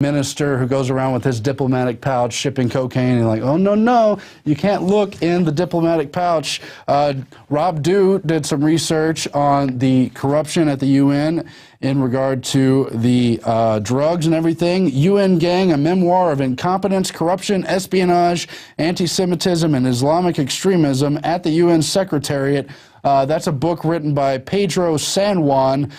minister who goes around with his diplomatic pouch shipping cocaine, and like, oh no, you can't look in the diplomatic pouch. Rob Dew did some research on the corruption at the UN in regard to the drugs and everything. UN Gang, a memoir of incompetence, corruption, espionage, anti-Semitism, and Islamic extremism at the UN Secretariat. That's a book written by Pedro San Juan.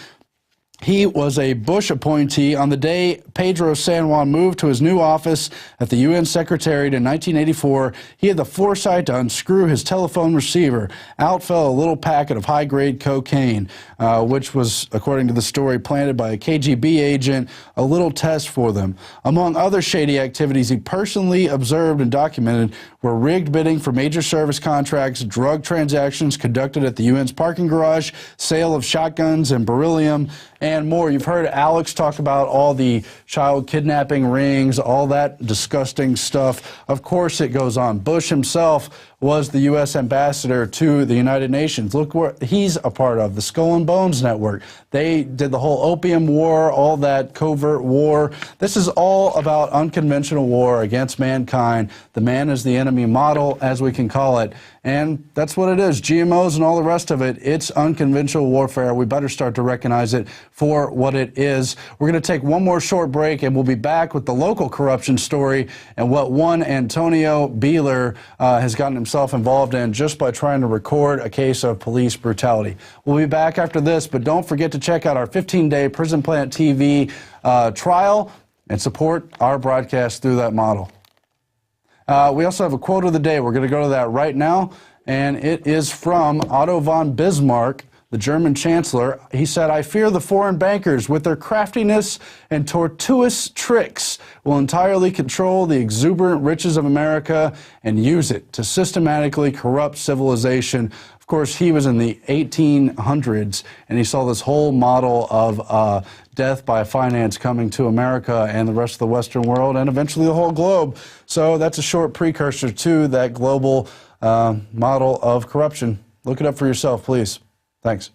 He was a Bush appointee. On the day Pedro San Juan moved to his new office at the UN Secretariat in 1984, he had the foresight to unscrew his telephone receiver. Out fell a little packet of high-grade cocaine, which was, according to the story, planted by a KGB agent, a little test for them. Among other shady activities he personally observed and documented were rigged bidding for major service contracts, drug transactions conducted at the UN's parking garage, sale of shotguns and beryllium, and more. You've heard Alex talk about all the child kidnapping rings, all that disgusting stuff. Of course it goes on. Bush himself was the U.S. ambassador to the United Nations. Look what he's a part of, the Skull and Bones Network. They did the whole opium war, all that covert war. This is all about unconventional war against mankind. The man is the enemy model, as we can call it. And that's what it is. GMOs and all the rest of it, it's unconventional warfare. We better start to recognize it for what it is. We're going to take one more short break, and we'll be back with the local corruption story and what one Antonio Beeler has gotten himself involved in just by trying to record a case of police brutality. We'll be back after this, but don't forget to check out our 15-day Prison Planet TV trial and support our broadcast through that model. We also have a quote of the day. We're going to go to that right now, and it is from Otto von Bismarck, the German chancellor. He said, "I fear the foreign bankers with their craftiness and tortuous tricks will entirely control the exuberant riches of America and use it to systematically corrupt civilization." Of course, he was in the 1800s, and he saw this whole model of death by finance coming to America and the rest of the Western world and eventually the whole globe. So that's a short precursor to that global model of corruption. Look it up for yourself, please. Thanks.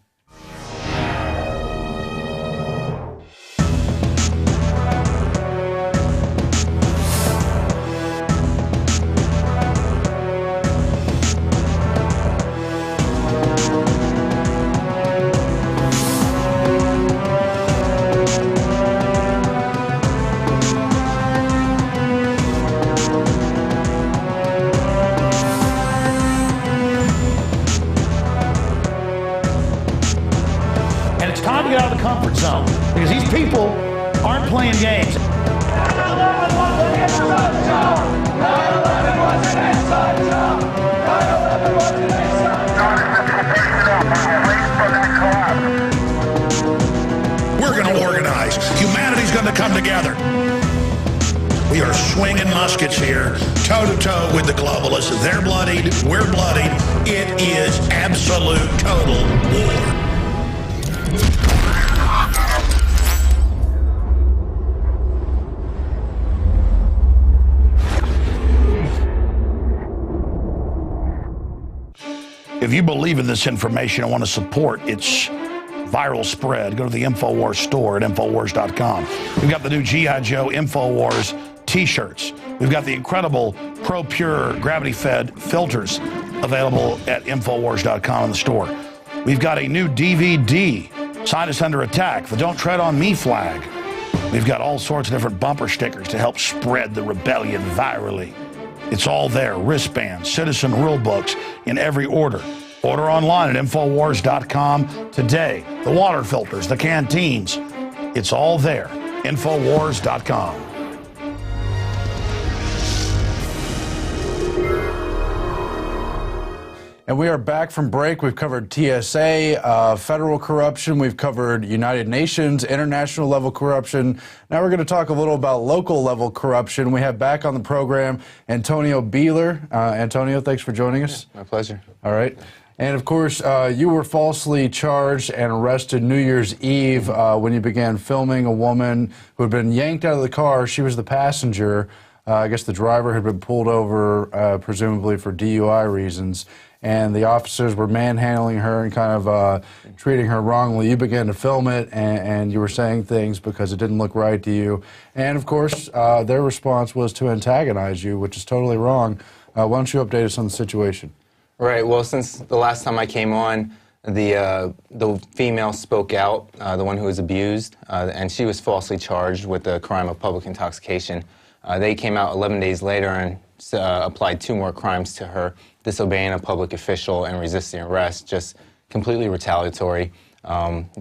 Because these people aren't playing games. 9/11 was an inside job. 9/11 was an inside job. 9/11 was an inside job. We're going to organize. Humanity's going to come together. We are swinging muskets here, toe-to-toe with the globalists. They're bloodied. We're bloodied. It is absolute, total war. If you believe in this information and want to support its viral spread, go to the INFOWARS store at INFOWARS.com. We've got the new G.I. Joe INFOWARS t-shirts. We've got the incredible Pro Pure gravity-fed filters available at INFOWARS.com in the store. We've got a new DVD, Scientists Under Attack, the Don't Tread on Me flag. We've got all sorts of different bumper stickers to help spread the rebellion virally. It's all there, wristbands, citizen rule books in every order. Order online at INFOWARS.com today. The water filters, the canteens, it's all there, INFOWARS.com. And we are back from break. We've covered TSA, federal corruption. We've covered United Nations, international level corruption. Now we're going to talk a little about local level corruption. We have back on the program Antonio Beeler. Antonio, thanks for joining us. Yeah, my pleasure. All right. And of course, you were falsely charged and arrested New Year's Eve when you began filming a woman who had been yanked out of the car. She was the passenger. I guess the driver had been pulled over, presumably for DUI reasons. and the officers were manhandling her and kind of treating her wrongly. You began to film it, and you were saying things because it didn't look right to you. And, of course, their response was to antagonize you, which is totally wrong. Why don't you update us on the situation? Right. Well, since the last time I came on, the female spoke out, the one who was abused, and she was falsely charged with the crime of public intoxication. They came out 11 days later and applied 2 more crimes to her: disobeying a public official and resisting arrest, just completely retaliatory,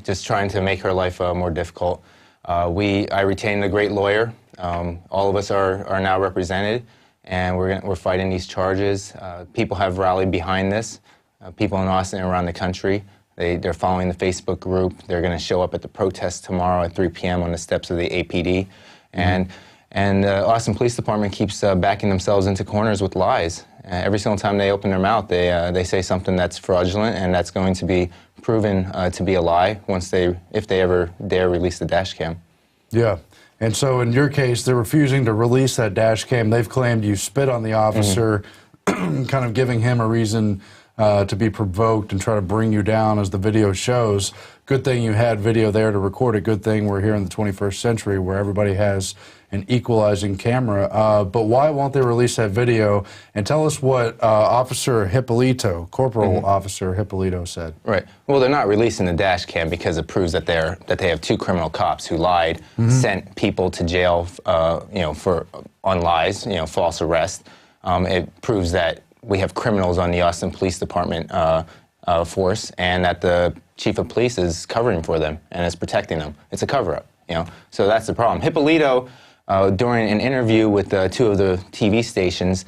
just trying to make her life more difficult. I retained a great lawyer. All of us are now represented, and we're fighting these charges. People have rallied behind this. People in Austin and around the country. They're following the Facebook group. They're going to show up at the protest tomorrow at 3 p.m. on the steps of the APD. And Austin Police Department keeps backing themselves into corners with lies. Every single time they open their mouth, they say something that's fraudulent, and that's going to be proven to be a lie if they ever dare release the dash cam. Yeah. And so in your case, they're refusing to release that dash cam. They've claimed you spit on the officer, kind of giving him a reason to be provoked and try to bring you down, as the video shows. Good thing you had video there to record it. Good thing we're here in the 21st century where everybody has an equalizing camera. But why won't they release that video? And tell us what Officer Hippolito, Corporal Officer Hippolito, said. Right. Well, they're not releasing the dash cam because it proves that they have 2 criminal cops who lied, sent people to jail, on lies, false arrest. It proves that we have criminals on the Austin Police Department force, and that the chief of police is covering for them and is protecting them. It's a cover-up, So that's the problem. Hippolito, during an interview with 2 of the TV stations,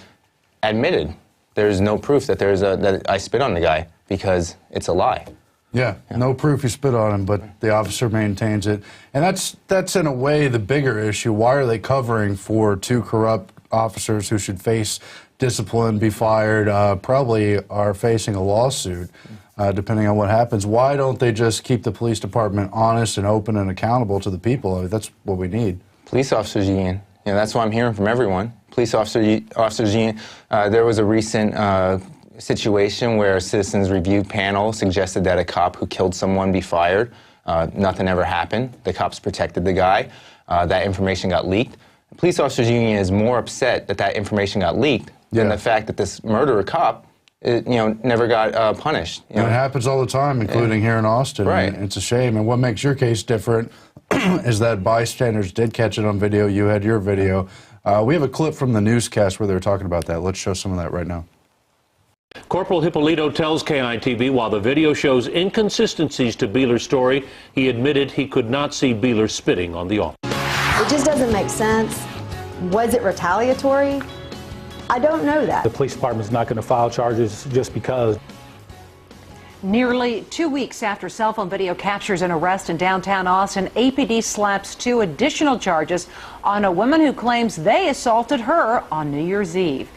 admitted there's no proof that that I spit on the guy because it's a lie. Yeah, no proof you spit on him, but the officer maintains it. And that's in a way the bigger issue. Why are they covering for 2 corrupt officers who should face discipline, be fired, probably are facing a lawsuit, depending on what happens? Why don't they just keep the police department honest and open and accountable to the people? I mean, that's what we need. Police officers union. That's what I'm hearing from everyone. Police officers union. There was a recent situation where a citizens review panel suggested that a cop who killed someone be fired. Nothing ever happened. The cops protected the guy. That information got leaked. The police officers union is more upset that information got leaked than the fact that this murderer cop, never got punished. And it happens all the time, including here in Austin. Right. And it's a shame. And what makes your case different is that bystanders did catch it on video. You had your video. We have a clip from the newscast where they were talking about that. Let's show some of that right now. Corporal Hippolito tells KITV while the video shows inconsistencies to Beeler's story, he admitted he could not see Beeler spitting on the officer. It just doesn't make sense. Was it retaliatory? I don't know that. The police department's not going to file charges just because. Nearly 2 weeks after cell phone video captures an arrest in downtown Austin, APD slaps 2 additional charges on a woman who claims they assaulted her on New Year's Eve.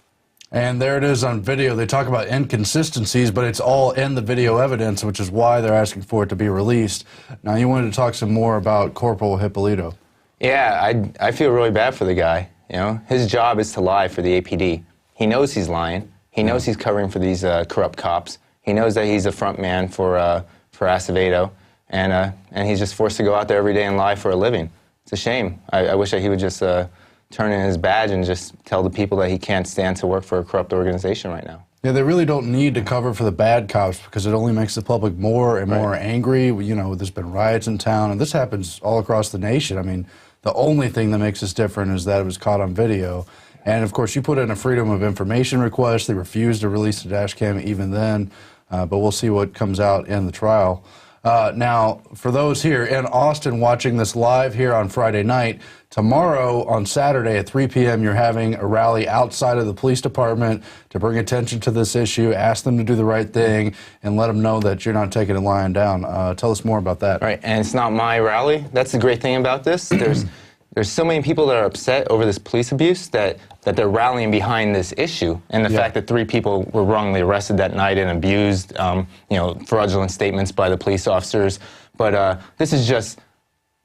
And there it is on video. They talk about inconsistencies, but it's all in the video evidence, which is why they're asking for it to be released. Now, you wanted to talk some more about Corporal Hippolito. Yeah, I feel really bad for the guy. His job is to lie for the APD. He knows he's lying. He knows he's covering for these corrupt cops. He knows that he's a front man for Acevedo, and he's just forced to go out there every day and lie for a living. It's a shame. I wish that he would just turn in his badge and just tell the people that he can't stand to work for a corrupt organization right now. Yeah, they really don't need to cover for the bad cops because it only makes the public more and more angry. There's been riots in town, and this happens all across the nation. I mean, the only thing that makes us different is that it was caught on video. And, of course, you put in a Freedom of Information request. They refused to release the dash cam even then, but we'll see what comes out in the trial. Now, for those here in Austin watching this live here on Friday night, tomorrow on Saturday at 3 p.m. you're having a rally outside of the police department to bring attention to this issue, ask them to do the right thing, and let them know that you're not taking it lying down. Tell us more about that. Right, and it's not my rally. That's the great thing about this. There's so many people that are upset over this police abuse that they're rallying behind this issue, and the fact that 3 people were wrongly arrested that night and abused, fraudulent statements by the police officers. But this is just,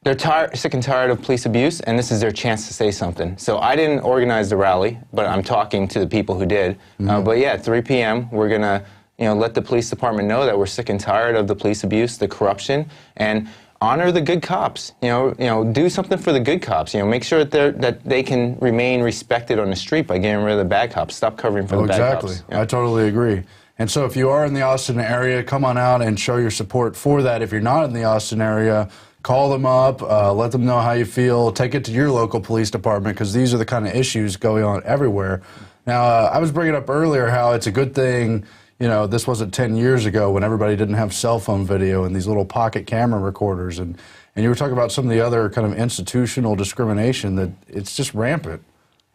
they're sick and tired of police abuse, and this is their chance to say something. So I didn't organize the rally, but I'm talking to the people who did. But yeah, 3 p.m. we're gonna let the police department know that we're sick and tired of the police abuse, the corruption, and honor the good cops. Do something for the good cops. Make sure that they can remain respected on the street by getting rid of the bad cops. Stop covering for the bad cops. Exactly. I totally agree. And so if you are in the Austin area, come on out and show your support for that. If you're not in the Austin area, call them up, let them know how you feel, take it to your local police department, because these are the kind of issues going on everywhere. Now, I was bringing up earlier how it's a good thing, this wasn't 10 years ago when everybody didn't have cell phone video and these little pocket camera recorders. And you were talking about some of the other kind of institutional discrimination that it's just rampant.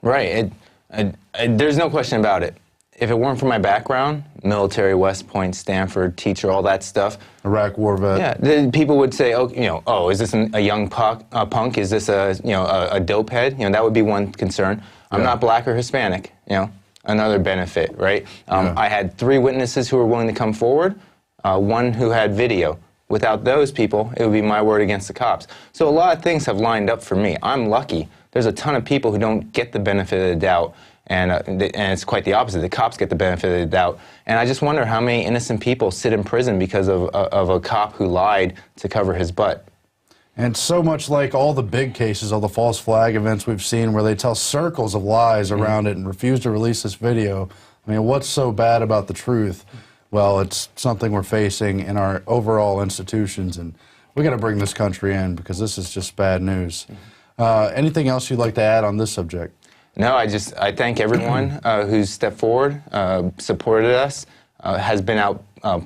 Right. There's no question about it. If it weren't for my background, military, West Point, Stanford, teacher, all that stuff. Iraq war vet. Yeah, then people would say, oh, is this a young punk? Is this a dope head? That would be one concern. I'm not black or Hispanic, another benefit, right? I had 3 witnesses who were willing to come forward, 1 who had video. Without those people, it would be my word against the cops. So a lot of things have lined up for me. I'm lucky. There's a ton of people who don't get the benefit of the doubt. And it's quite the opposite. The cops get the benefit of the doubt. And I just wonder how many innocent people sit in prison because of a cop who lied to cover his butt. And so much like all the big cases, all the false flag events we've seen where they tell circles of lies around it and refuse to release this video. I mean, what's so bad about the truth? Well, it's something we're facing in our overall institutions, and we got to bring this country in because this is just bad news. Anything else you'd like to add on this subject? No, I thank everyone who's stepped forward, supported us, has been out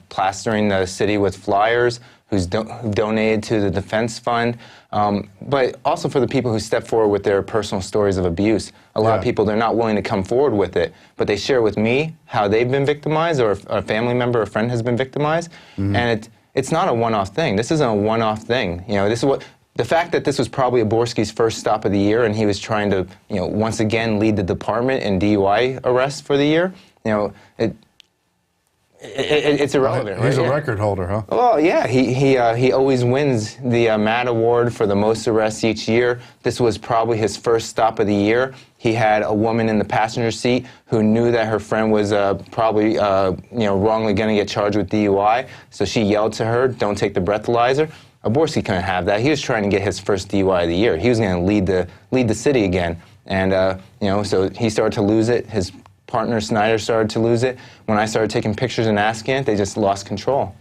plastering the city with flyers, who's donated to the defense fund, but also for the people who step forward with their personal stories of abuse. A lot of people, they're not willing to come forward with it, but they share with me how they've been victimized, or a family member or friend has been victimized, and it's not a one-off thing. This isn't a one-off thing. This is what. The fact that this was probably Aborski's first stop of the year, and he was trying to, once again lead the department in DUI arrests for the year, it's irrelevant. He's right? a record holder, huh? Well, yeah, he always wins the MAD award for the most arrests each year. This was probably his first stop of the year. He had a woman in the passenger seat who knew that her friend was probably wrongly going to get charged with DUI, so she yelled to her, "Don't take the breathalyzer." Aborski couldn't have that. He was trying to get his first DUI of the year. He was going to lead the city again, and so he started to lose it. His partner Snyder started to lose it. When I started taking pictures and asking it, they just lost control.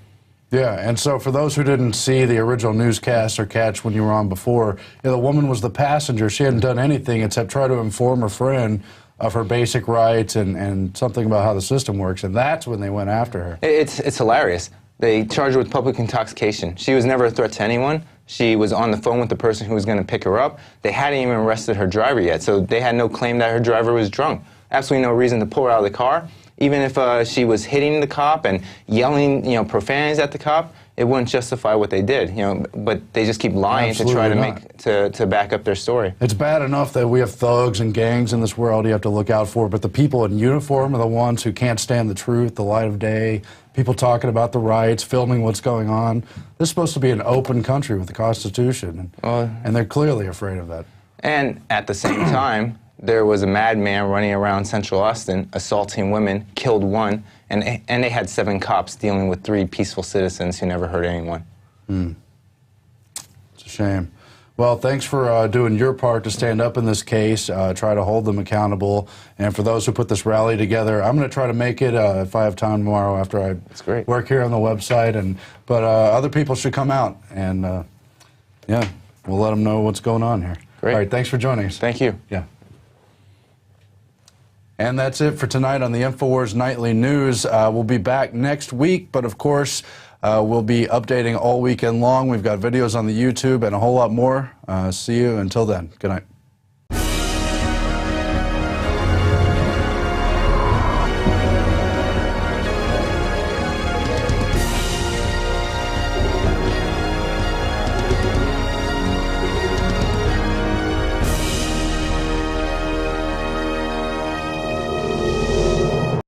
Yeah, and so for those who didn't see the original newscast or catch when you were on before, the woman was the passenger. She hadn't done anything except try to inform her friend of her basic rights and something about how the system works, and that's when they went after her. It's hilarious. They charged her with public intoxication. She was never a threat to anyone. She was on the phone with the person who was going to pick her up. They hadn't even arrested her driver yet, so they had no claim that her driver was drunk. Absolutely no reason to pull her out of the car. Even if she was hitting the cop and yelling, profanities at the cop, it wouldn't justify what they did, But they just keep lying to try to back up their story. It's bad enough that we have thugs and gangs in this world you have to look out for, but the people in uniform are the ones who can't stand the truth, the light of day, people talking about the rights, filming what's going on. This is supposed to be an open country with the Constitution, and they're clearly afraid of that. And at the same time, there was a madman running around Central Austin, assaulting women, killed 1, and they had 7 cops dealing with 3 peaceful citizens who never hurt anyone. It's a shame. Well, thanks for doing your part to stand up in this case, try to hold them accountable. And for those who put this rally together, I'm going to try to make it if I have time tomorrow after I work here on the website. But other people should come out, and yeah, we'll let them know what's going on here. Great. All right, thanks for joining us. Thank you. Yeah. And that's it for tonight on the INFOWARS Nightly News. We'll be back next week, but of course, we'll be updating all weekend long. We've got videos on the YouTube and a whole lot more. See you until then. Good night.